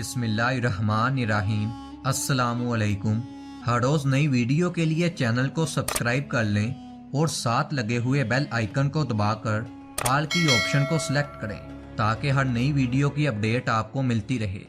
بسم اللہ الرحمن الرحیم۔ السلام علیکم۔ ہر روز نئی ویڈیو کے لیے چینل کو سبسکرائب کر لیں اور ساتھ لگے ہوئے بیل آئیکن کو دبا کر آل کی آپشن کو سلیکٹ کریں تاکہ ہر نئی ویڈیو کی اپڈیٹ آپ کو ملتی رہے۔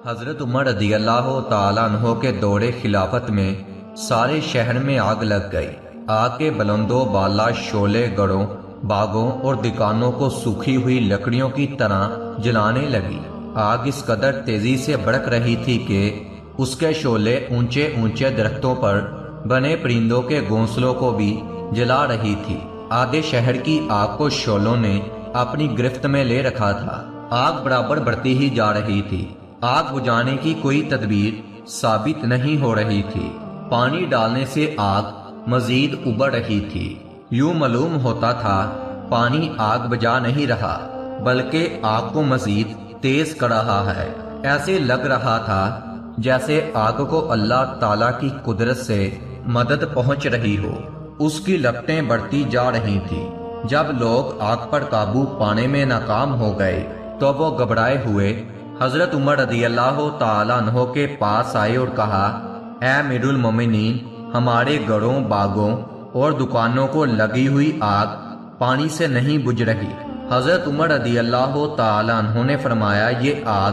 حضرت عمر رضی اللہ تعالیٰ عنہ کے دور خلافت میں سارے شہر میں آگ لگ گئی۔ آگ کے بلندوں بالا شعلے گڑوں، باغوں اور دکانوں کو سوکھی ہوئی لکڑیوں کی طرح جلانے لگی۔ آگ اس قدر تیزی سے بھڑک رہی تھی کہ اس کے شعلے اونچے اونچے درختوں پر بنے پرندوں کے گھونسلوں کو بھی جلا رہی تھی۔ آدھے شہر کی آگ کو شعلوں نے اپنی گرفت میں لے رکھا تھا۔ آگ برابر بڑھتی ہی جا رہی تھی۔ آگ بجھانے کی کوئی تدبیر ثابت نہیں ہو رہی تھی۔ پانی ڈالنے سے آگ مزید ابل رہی تھی۔ یوں معلوم ہوتا تھا پانی آگ بجھا نہیں رہا بلکہ آگ کو مزید تیز کر رہا ہے۔ ایسے لگ رہا تھا جیسے آگ کو اللہ تعالیٰ کی قدرت سے مدد پہنچ رہی ہو۔ اس کی لپٹیں بڑھتی جا رہی تھی۔ جب لوگ آگ پر قابو پانے میں ناکام ہو گئے تو وہ گھبرائے ہوئے حضرت عمر رضی اللہ تعالیٰ عنہ کے پاس آئے اور کہا، اے امیر المومنین، ہمارے گھروں، باغوں اور دکانوں کو لگی ہوئی آگ پانی سے نہیں بجھ رہی۔ حضرت عمر رضی اللہ تعالیٰ عنہ نے فرمایا، یہ آگ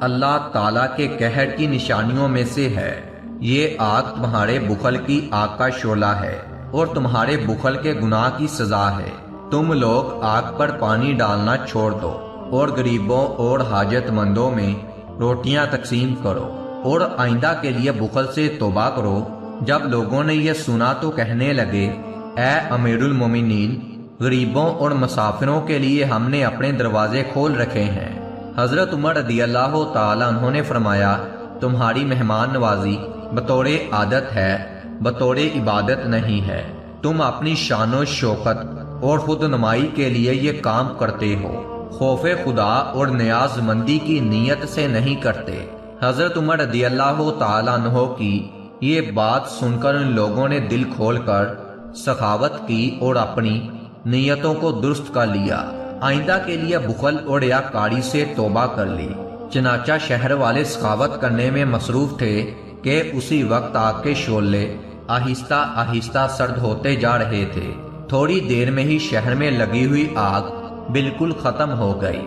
اللہ تعالیٰ کے قہر کی نشانیوں میں سے ہے۔ یہ آگ تمہارے بخل کی آگ کا شعلہ ہے اور تمہارے بخل کے گناہ کی سزا ہے۔ تم لوگ آگ پر پانی ڈالنا چھوڑ دو اور غریبوں اور حاجت مندوں میں روٹیاں تقسیم کرو اور آئندہ کے لیے بخل سے توبہ کرو۔ جب لوگوں نے یہ سنا تو کہنے لگے، اے امیر المومنین، غریبوں اور مسافروں کے لیے ہم نے اپنے دروازے کھول رکھے ہیں۔ حضرت عمر رضی اللہ تعالیٰ عنہ نے فرمایا، تمہاری مہمان نوازی بطور عادت ہے، بطور عبادت نہیں ہے۔ تم اپنی شان و شوکت اور خود نمائی کے لیے یہ کام کرتے ہو، خوف خدا اور نیاز مندی کی نیت سے نہیں کرتے۔ حضرت عمر رضی اللہ تعالیٰ عنہ کی یہ بات سن کر ان لوگوں نے دل کھول کر سخاوت کی اور اپنی نیتوں کو درست کر لیا۔ آئندہ کے لیے بخل اور ریاکاری سے توبہ کر لی۔ چنانچہ شہر والے سخاوت کرنے میں مصروف تھے کہ اسی وقت آگ کے شعلے آہستہ آہستہ سرد ہوتے جا رہے تھے۔ تھوڑی دیر میں ہی شہر میں لگی ہوئی آگ بالکل ختم ہو گئی۔